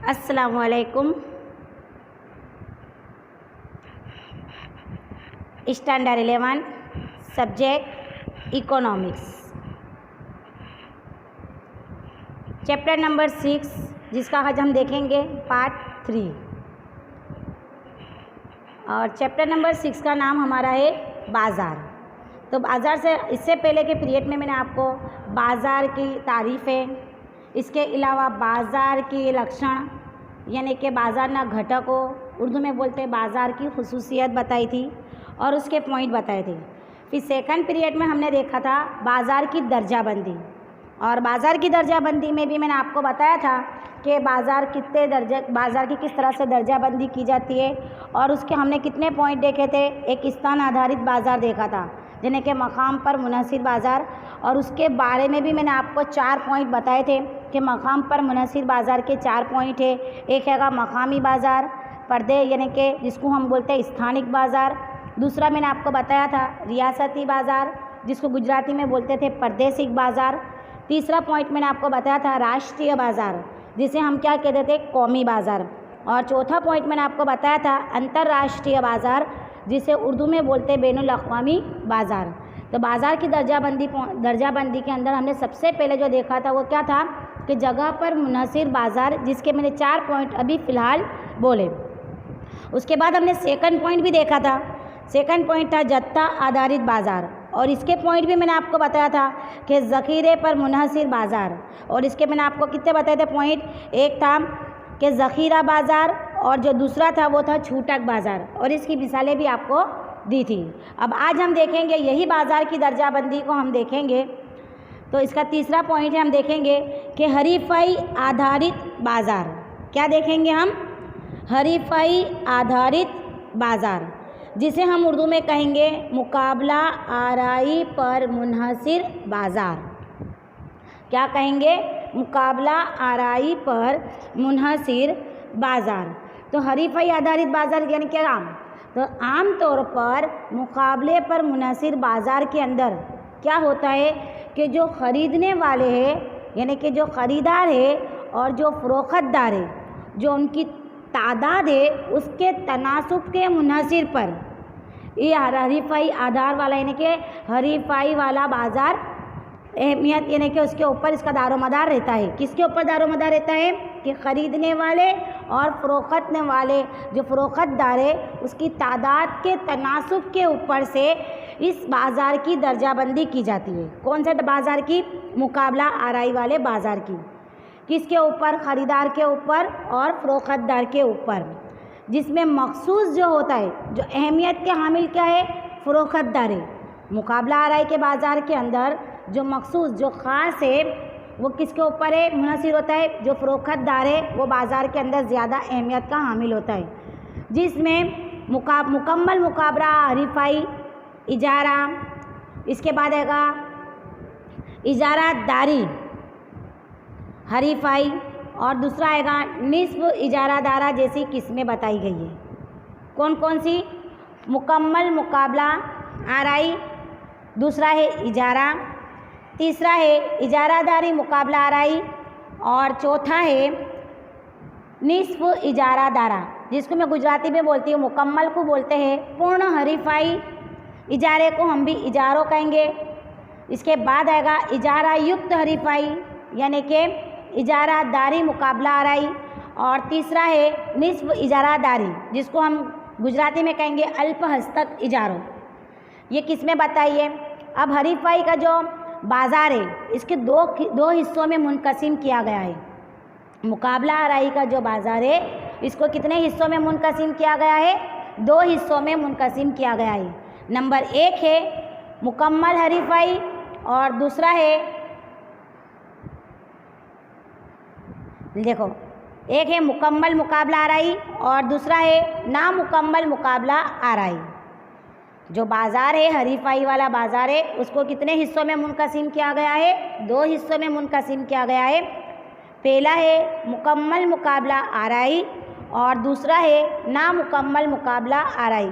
अस्सलामुअलैकुम। Standard 11 subject economics, chapter number 6, जिसका आज हम देखेंगे पार्ट 3। और चैप्टर नंबर 6 का नाम हमारा है बाज़ार। तो बाज़ार से इससे पहले के पीरियड में मैंने आपको बाज़ार की तारीफ़ें, इसके अलावा बाज़ार की लक्षण यानी कि बाज़ार ना घटकों, उर्दू में बोलते हैं बाज़ार की खुसूसियत बताई थी और उसके पॉइंट बताए थे। फिर सेकंड पीरियड में हमने देखा था बाज़ार की दर्जाबंदी, और बाज़ार की दर्जाबंदी में भी मैंने आपको बताया था कि बाज़ार की किस तरह से दर्जाबंदी की जाती है, और उसके हमने कितने पॉइंट देखे थे। एक स्थान आधारित बाज़ार देखा था, यानी कि मकाम पर मुनहसिर बाज़ार, और उसके बारे में भी मैंने आपको 4 पॉइंट बताए थे कि मकाम पर मुनहसिर बाज़ार के 4 पॉइंट है। एक हैगा मकामी बाज़ार, पर्दे यानी कि जिसको हम बोलते हैं स्थानिक बाज़ार। दूसरा मैंने आपको बताया था रियासती बाज़ार, जिसको गुजराती में बोलते थे परदेशिक बाज़ार। तीसरा पॉइंट मैंने आपको बताया था राष्ट्रीय बाज़ार, जिसे हम क्या कहते थे कौमी बाज़ार। और चौथा पॉइंट मैंने आपको बताया था अंतर्राष्ट्रीय बाज़ार, जिसे उर्दू में बोलते हैं बैनुल अक़वामी बाज़ार। तो बाज़ार की दर्जाबंदी के अंदर हमने सबसे पहले जो देखा था वो क्या था कि जगह पर मुनहसिर बाज़ार, जिसके मैंने 4 पॉइंट अभी फ़िलहाल बोले। उसके बाद हमने सेकंड पॉइंट भी देखा था। सेकंड पॉइंट था जत्था आधारित बाज़ार, और इसके पॉइंट भी मैंने आपको बताया था कि ज़ख़ीरे पर मुनहसिर बाज़ार। और इसके मैंने आपको कितने बताए थे पॉइंट, एक था कि ज़ख़ीरा बाज़ार और जो दूसरा था वो था छूटक बाज़ार, और इसकी मिसालें भी आपको दी थी। अब आज हम देखेंगे यही बाज़ार की दर्जाबंदी को हम देखेंगे। तो इसका तीसरा पॉइंट है, हम देखेंगे कि हरीफ़ाई आधारित बाज़ार। क्या देखेंगे हम? हरीफ़ाई आधारित बाज़ार, जिसे हम उर्दू में कहेंगे मुकाबला आराई पर मुनहसिर बाज़ार। क्या कहेंगे? मुकाबला आराई पर मुनहसिर बाज़ार। तो हरीफ़ाई आधारित बाज़ार यानी क्या? तो आम तौर पर मुकाबले पर मुनहसिर बाज़ार के अंदर क्या होता है कि जो ख़रीदने वाले हैं यानी कि जो ख़रीदार है और जो फ़रोख्तदार है, जो उनकी तादाद है उसके तनासुब के मुनहसिर पर ये हरीफ़ाई आधार वाला यानी कि हरीफ़ाई वाला बाज़ार अहमियत यानी कि उसके ऊपर इसका दारोमदार रहता है। किसके ऊपर दारोमदार रहता है कि ख़रीदने वाले और फ़रोख्तने वाले, जो फ़रोख्तदार है उसकी तादाद के तनासुब के ऊपर से इस बाज़ार की दर्जाबंदी की जाती है। कौन सा बाज़ार की? मुकाबला आराई वाले बाज़ार की। किसके ऊपर? ख़रीदार के ऊपर और फ़रोख्तदार के ऊपर, जिसमें मखसूस जो होता है, जो अहमियत के हामिल क्या है? फ़रोख्तदार है। मुकाबला आराई के बाज़ार के अंदर जो मखसूस, जो ख़ास है, वो किसके ऊपर है? मुनहसिर होता है। जो फ़रोख्तदार है वो बाज़ार के अंदर ज़्यादा अहमियत का हामिल होता है, जिसमें मुकम्मल मुकाबला हरीफ़ाई इजारा, इसके बाद आएगा इजारा दारी हरीफ़ाई, और दूसरा आएगा निस्फ़ इजारा दारा जैसी किस्में बताई गई है। कौन कौन सी? मुकम्मल मुकाबला आराई, दूसरा है इजारा, तीसरा है इजारादारी मुकाबला आराई, और चौथा है निस्फ़ इजारा दारा, जिसको मैं गुजराती में बोलती हूँ मुकम्मल को बोलते हैं पूर्ण हरीफ़ाई। इजारे को हम भी इजारों कहेंगे। इसके बाद आएगा इजारा युक्त हरीफ़ाई यानी कि इजारादारी मुकाबला आराई, और तीसरा है निस्फ़ इजारादारी, जिसको हम गुजराती में कहेंगे अल्पहस्तक इजारों। ये किसमें बताइए? अब हरीफ़ाई का जो बाज़ार है इसके दो हिस्सों में मुनक़सिम किया गया है। मुकाबला आराई का जो बाज़ार है इसको कितने हिस्सों में मुनक़सिम किया गया है? 2 हिस्सों में मुनक़सिम किया गया है। नंबर 1 है मुकम्मल हरीफ़ाई, और दूसरा है, देखो, एक है मुकम्मल मुकाबला आराई और दूसरा है नामुकम्मल मुकाबला आराई। जो बाज़ार है हरीफ़ाई वाला बाज़ार है उसको कितने हिस्सों में मुनक़सिम किया गया है? 2 हिस्सों में मुनक़सिम किया गया है। पहला है मुकम्मल मुकाबला आराई और दूसरा है नामुकम्मल मुकाबला आराई।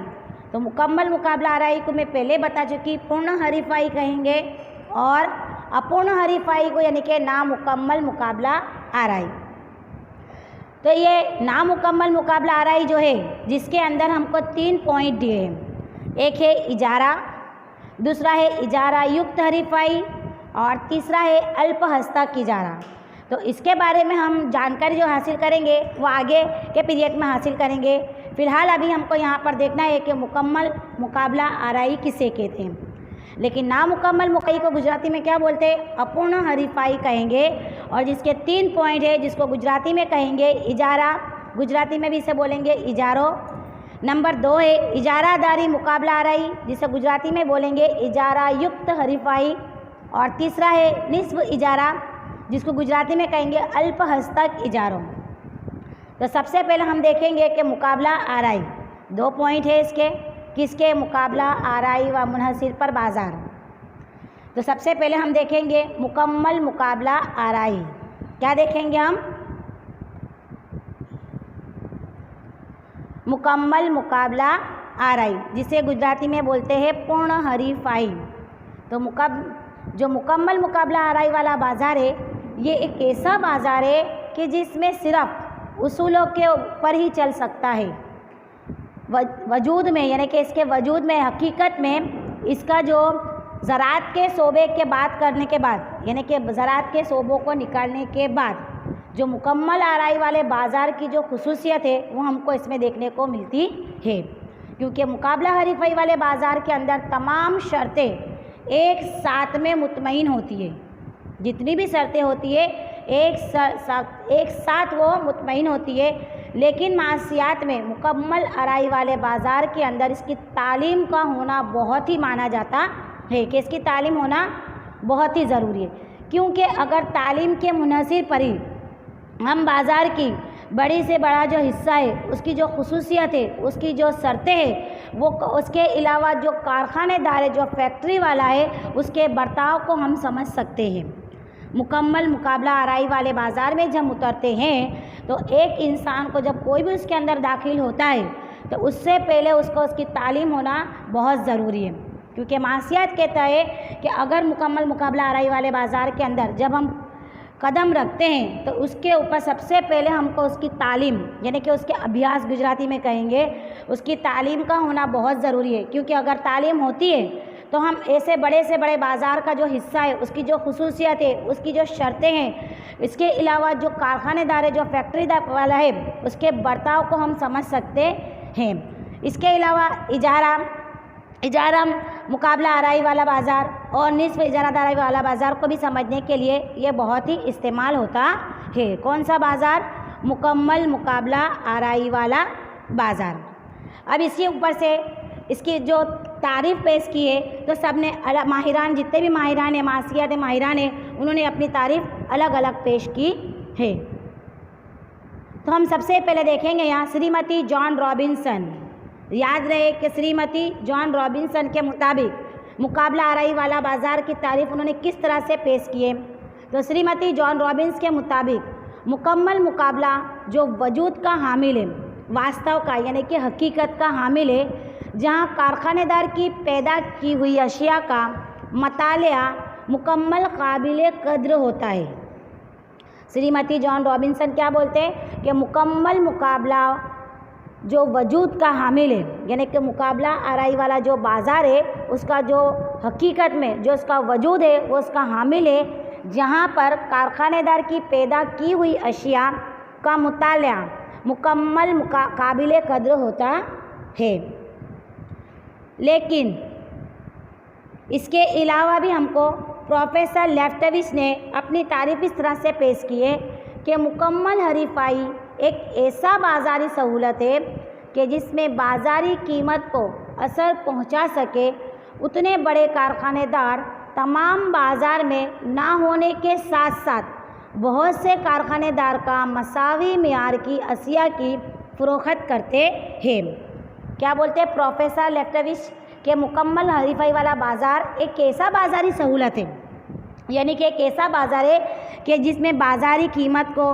तो मुकम्मल मुकाबला आराई को मैं पहले बता चुकी, पूर्ण हरीफ़ाई कहेंगे, और अपूर्ण हरीफ़ाई को यानी कि नामुकम्मल मुकाबला आराई। तो ये नामुकम्मल मुकाबला आराई जो है, जिसके अंदर हमको 3 पॉइंट दिए हैं। एक है इजारा, दूसरा है इजारा युक्त हरीफाई और तीसरा है अल्पहस्तक इजारा। तो इसके बारे में हम जानकारी जो हासिल करेंगे वो आगे के पीरियड में हासिल करेंगे। फ़िलहाल अभी हमको यहाँ पर देखना है कि मुकम्मल मुकाबला आराई किसे कहते हैं। लेकिन नामुकम्मल मुकाबला को गुजराती में क्या बोलते हैं? अपूर्ण हरीफाई कहेंगे। और जिसके 3 पॉइंट है, जिसको गुजराती में कहेंगे इजारा, गुजराती में भी इसे बोलेंगे इजारो। नंबर 2 है इजारादारी मुकाबला आराई, जिसे गुजराती में बोलेंगे इजारा युक्त हरीफाई। और तीसरा है निस्फ इजारा, जिसको गुजराती में कहेंगे अल्पहस्तक इजारों। तो सबसे पहले हम देखेंगे कि मुकाबला आराई 2 पॉइंट है इसके, किसके? मुकाबला आराई व मुनहसिर पर बाजार। तो सबसे पहले हम देखेंगे मुकम्मल मुकाबला आराई। क्या देखेंगे हम? मुकम्मल मुकाबला आराई, जिसे गुजराती में बोलते हैं पूर्ण हरीफाई। तो जो मुकम्मल मुकाबला आराई वाला बाज़ार है, ये एक ऐसा बाज़ार है कि जिसमें सिर्फ उसूलों के ऊपर ही चल सकता है। वजूद में, यानी कि इसके वजूद में, हकीकत में इसका जो ज़राअत के शोबे के बात करने के बाद, यानी कि ज़राअत के शोबों को निकालने के बाद जो मुकम्मल आराई वाले बाज़ार की जो खुसूसियत है वो हमको इसमें देखने को मिलती है। क्योंकि मुकाबला हरीफाई वाले बाज़ार के अंदर तमाम शर्तें एक साथ में मुतमईन होती है। जितनी भी शर्तें होती है एक साथ वो मुतमईन होती है। लेकिन मासियात में मुकम्मल आराई वाले बाज़ार के अंदर इसकी तालीम का होना बहुत ही माना जाता है कि इसकी तालीम होना बहुत ही ज़रूरी है। क्योंकि अगर तालीम के मुनहसिर पर ही हम बाज़ार की बड़ी से बड़ा जो हिस्सा है, उसकी जो खुसूसियत है, उसकी जो शर्तें हैं, वो उसके अलावा जो कारखानेदार है, जो फैक्ट्री वाला है, उसके बर्ताव को हम समझ सकते हैं। मुकम्मल मुकाबला आराई वाले बाज़ार में जब उतरते हैं तो एक इंसान को जब कोई भी उसके अंदर दाखिल होता है तो उससे पहले उसको उसकी तालीम होना बहुत ज़रूरी है। क्योंकि मासियात कहता है कि अगर मुकम्मल मुकाबला आराई वाले बाज़ार के अंदर जब हम कदम रखते हैं तो उसके ऊपर सबसे पहले हमको उसकी तालीम, यानी कि उसके अभ्यास गुजराती में कहेंगे, उसकी तालीम का होना बहुत ज़रूरी है। क्योंकि अगर तालीम होती है तो हम ऐसे बड़े से बड़े बाज़ार का जो हिस्सा है, उसकी जो खुसूसियत है, उसकी जो शर्तें हैं, इसके अलावा जो कारखानेदार है, जो फैक्ट्री वाला है, उसके बर्ताव को हम समझ सकते हैं। इसके अलावा इजारा मुकाबला आराई वाला बाज़ार और निस्फ इजारादारी वाला बाज़ार को भी समझने के लिए ये बहुत ही इस्तेमाल होता है। कौन सा बाज़ार? मुकम्मल मुकाबला आराई वाला बाज़ार। अब इसके ऊपर से इसकी जो तारीफ़ पेश की है तो सब ने माहिरान, जितने भी माहिरान है, मासियात माहिरान है, उन्होंने अपनी तारीफ़ अलग अलग पेश की है। तो हम सबसे पहले देखेंगे यहाँ श्रीमती जॉन रॉबिन्सन। याद रहे कि श्रीमती जॉन रॉबिन्सन के मुताबिक मुकाबला आराई वाला बाज़ार की तारीफ़ उन्होंने किस तरह से पेश की है। तो श्रीमती जॉन रॉबिन्स के मुताबिक मुकम्मल मुकाबला जो वजूद का हामिल है, वास्तव का, यानी कि हकीकत का हामिल है, जहाँ कारखानेदार की पैदा की हुई अशिया का मतालिया मुकम्मल काबिल कद्र होता है। श्रीमती जॉन रॉबिन्सन क्या बोलते हैं कि मुकम्मल मुकाबला जो वजूद का हामिल है, यानी कि मुकाबला आराई वाला जो बाज़ार है, उसका जो हकीकत में जो उसका वजूद है वो उसका हामिल है, जहाँ पर कारखानेदार की पैदा की हुई अशिया का मुतालिया मुकम्मल काबिल कद्र होता है। लेकिन इसके अलावा भी हमको प्रोफेसर लेफ्टविच ने अपनी तारीफ़ इस तरह से पेश की है कि मुकम्मल हरीफाई एक ऐसा बाज़ारी सहूलत है कि जिसमें बाज़ारी कीमत को असर पहुंचा सके। उतने बड़े कारखानेदार तमाम बाज़ार में ना होने के साथ साथ बहुत से कारखानेदार का मसावी मियार की अशिया की फ़रोख्त करते हैं। क्या बोलते हैं प्रोफेसर लेफ्टविच के मुकम्मल हरीफाई वाला बाज़ार एक ऐसा बाज़ारी सहूलत है, यानी कि एक ऐसा बाज़ार है कि जिसमें बाज़ारी कीमत को,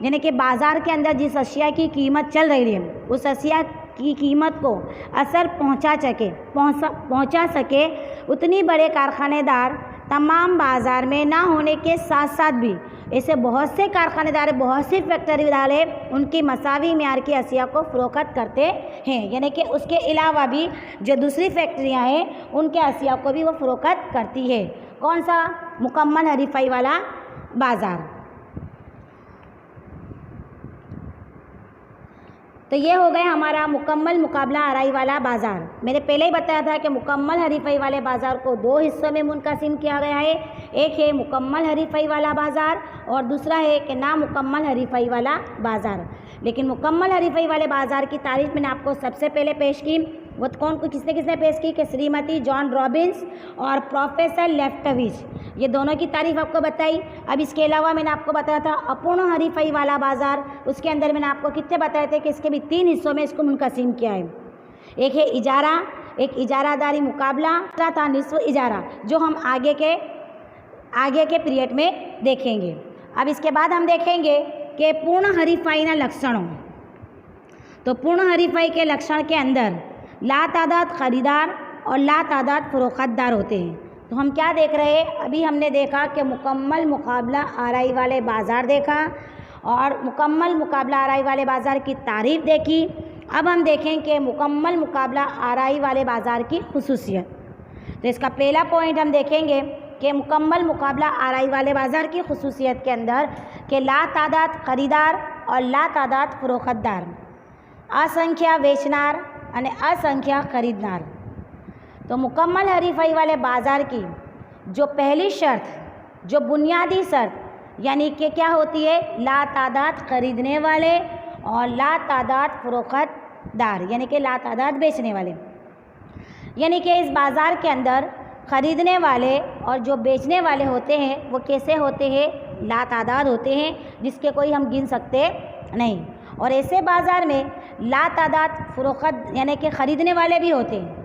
यानी कि बाज़ार के अंदर जिस अशिया की कीमत चल रही है उस अशिया की कीमत को असर पहुंचा सके उतनी बड़े कारखानेदार तमाम बाज़ार में ना होने के साथ साथ भी ऐसे बहुत से कारखानेदार, बहुत सी फैक्ट्री वाले उनकी मसावी म्यार की अशिया को फ़रोख्त करते हैं, यानी कि उसके अलावा भी जो दूसरी फैक्ट्रियां हैं उनके अशिया को भी वो फ़रोख्त करती है। कौन सा? मुकम्मल हरीफाई वाला बाज़ार। तो ये हो गया हमारा मुकम्मल मुकाबला आराई वाला बाज़ार। मैंने पहले ही बताया था कि मुकम्मल हरीफाई वाले बाज़ार को दो हिस्सों में मुनक़सिम किया गया है। एक है मुकम्मल हरीफाई वाला बाज़ार और दूसरा है कि नामुकम्मल हरीफाई वाला बाज़ार। लेकिन मुकम्मल हरीफाई वाले बाज़ार की तारीफ़ मैंने आपको सबसे पहले पेश की, वो किसने किसने पेश की कि श्रीमती जॉन रॉबिन्स और प्रोफेसर लेफ्टविच, ये दोनों की तारीफ़ आपको बताई। अब इसके अलावा मैंने आपको बताया था अपूर्ण हरीफाई वाला बाज़ार, उसके अंदर मैंने आपको कितने बताए थे कि इसके भी 3 हिस्सों में इसको मुनक़सिम किया है। एक है इजारा, एक इजारादारी मुकाबला, दूसरा था निस्फ़ इजारा, जो हम आगे के पीरियड में देखेंगे। अब इसके बाद हम देखेंगे कि पूर्ण हरीफाईना लक्षणों। तो पूर्ण हरीफाई के लक्षण के अंदर लातादाद ख़रीदार और लातादाद फ़रोख्तदार होते हैं। तो हम क्या देख रहे हैं? अभी हमने देखा कि मुकम्मल मुकाबला आराई वाले बाज़ार देखा और मुकम्मल मुकाबला आराई वाले बाज़ार की तारीफ़ देखी। अब हम देखें कि मुकम्मल मुकाबला आराई वाले बाज़ार की खुसूसियत। तो इसका पहला पॉइंट हम देखेंगे कि मुकम्मल मुकाबला आराई वाले बाज़ार की खुसूसियत के अंदर कि लातादाद ख़रीदार और लातादाद फ़रोख्तदार, असंख्या बेचनार અને असंख्या खरीदनार। तो मुकम्मल हरीफाई वाले बाज़ार की जो पहली शर्त, जो बुनियादी शर्त, यानी कि क्या होती है? लातादाद खरीदने वाले और लातादाद फ़रोख्तदार, यानी कि लातादाद बेचने वाले। यानी कि इस बाज़ार के अंदर ख़रीदने वाले और जो बेचने वाले होते हैं वो कैसे होते हैं? लातादाद होते हैं, जिसके कोई हम गिन सकते नहीं। और ऐसे बाज़ार में लातादाद फ़रोख्त यानी कि ख़रीदने वाले भी होते हैं,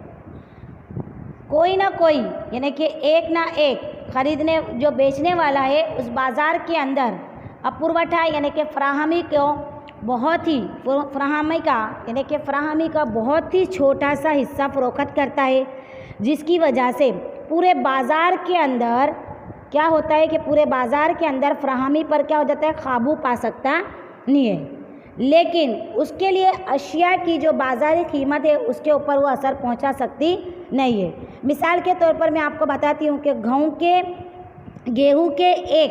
कोई ना कोई, यानी कि एक ना एक ख़रीदने जो बेचने वाला है उस बाज़ार के अंदर अपुरवठा यानी कि फ्राहमी को बहुत ही फ्राहमी का बहुत ही छोटा सा हिस्सा फ़रोख्त करता है, जिसकी वजह से पूरे बाज़ार के अंदर क्या होता है कि पूरे बाज़ार के अंदर फ्राहमी पर क्या हो जाता है? काबू पा सकता नहीं है। लेकिन उसके लिए अशिया की जो बाज़ारी कीमत है उसके ऊपर वो असर पहुंचा सकती नहीं है। मिसाल के तौर पर मैं आपको बताती हूँ कि गेहूँ के एक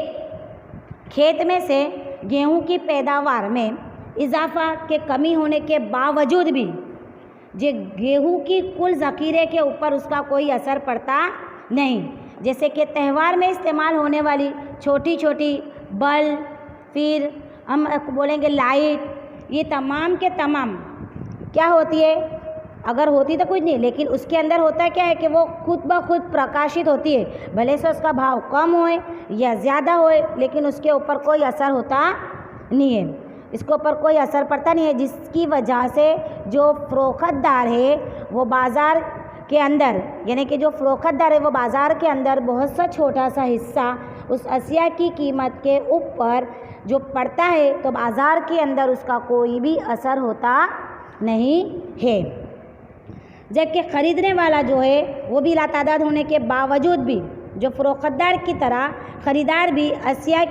खेत में से गेहूँ की पैदावार में इजाफा के कमी होने के बावजूद भी जो गेहूँ की कुल ज़ख़ीरे के ऊपर उसका कोई असर पड़ता नहीं। जैसे कि त्यौहार में इस्तेमाल होने वाली छोटी छोटी बल्ब, फिर हम बोलेंगे लाइट, ये तमाम के तमाम क्या होती है? अगर होती तो कुछ नहीं, लेकिन उसके अंदर होता क्या है कि वो खुद ब खुद प्रकाशित होती है, भले से उसका भाव कम होए या ज़्यादा होए, लेकिन उसके ऊपर कोई असर होता नहीं है, इसके ऊपर कोई असर पड़ता नहीं है। जिसकी वजह से जो फ़रोख्तदार है वो बाज़ार के अंदर, यानी कि जो फ़रोख्तदार है वो बाज़ार के अंदर बहुत सा छोटा सा हिस्सा उस अशिया की कीमत के ऊपर जो पड़ता है, तो बाज़ार के अंदर उसका कोई भी असर होता नहीं है। जबकि ख़रीदने वाला जो है वो भी लातादाद होने के बावजूद भी जो फ़रोख्तदार की तरह ख़रीदार भी अशिया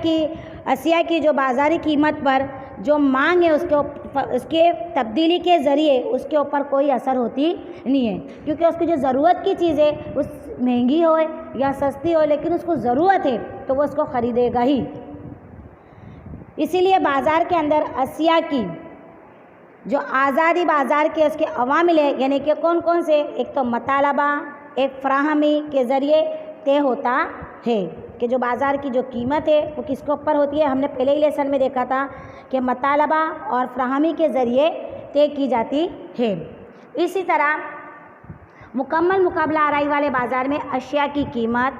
की जो बाज़ारी कीमत पर जो मांग है उसके तब्दीली के ज़रिए उसके ऊपर कोई असर होती नहीं है, क्योंकि उसकी जो ज़रूरत की चीज़ है उस महंगी हो या सस्ती हो, लेकिन उसको ज़रूरत है तो वो उसको ख़रीदेगा ही। इसीलिए बाज़ार के अंदर अशिया की जो आज़ादी बाज़ार के उसके अवामिल है, यानी कि कौन कौन से? एक तो मतालबा, एक फ्राहमी के ज़रिए तय होता है कि जो बाज़ार की जो कीमत है वो किसके ऊपर होती है। हमने पहले ही लेसन में देखा था कि मतालबा और फ्राहमी के ज़रिए तय की जाती है। इसी तरह मुकम्मल मुकाबला आराई वाले बाज़ार में अशिया की कीमत,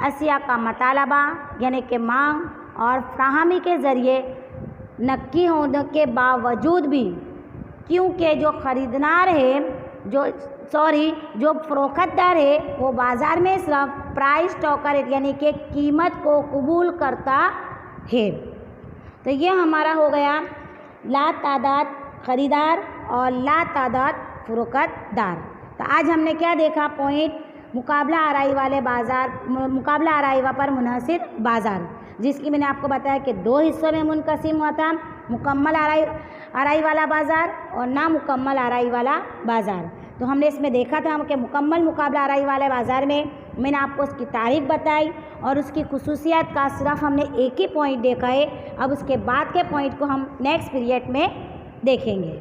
अशिया का मतालबा यानी कि मांग और फ्राहमी के ज़रिए नक्की होने के बावजूद भी, क्योंकि जो ख़रीदनार है जो फ़रोख्तदार है वो बाज़ार में सिर्फ प्राइस टॉकर रेट यानी कि कीमत को कबूल करता है। तो ये हमारा हो गया लातादाद ख़रीदार और लातादाद फ़रोख्तदार। तो आज हमने क्या देखा? पॉइंट मुकाबला आराई वाले बाज़ार, मुकाबला आराई पर मुनहसिर बाज़ार, जिसकी मैंने आपको बताया कि 2 हिस्सों में मुनक़सिम हुआ था, मुकम्मल आराई वाला बाज़ार और नामुकम्मल आराई वाला बाज़ार। तो हमने इसमें देखा था कि मुकम्मल मुकाबला आराई वाले बाज़ार में मैंने आपको उसकी तारीफ़ बताई और उसकी खुसूसियत का सिर्फ हमने एक ही पॉइंट देखा है। अब उसके बाद के पॉइंट को हम नेक्स्ट पीरियड में देखेंगे।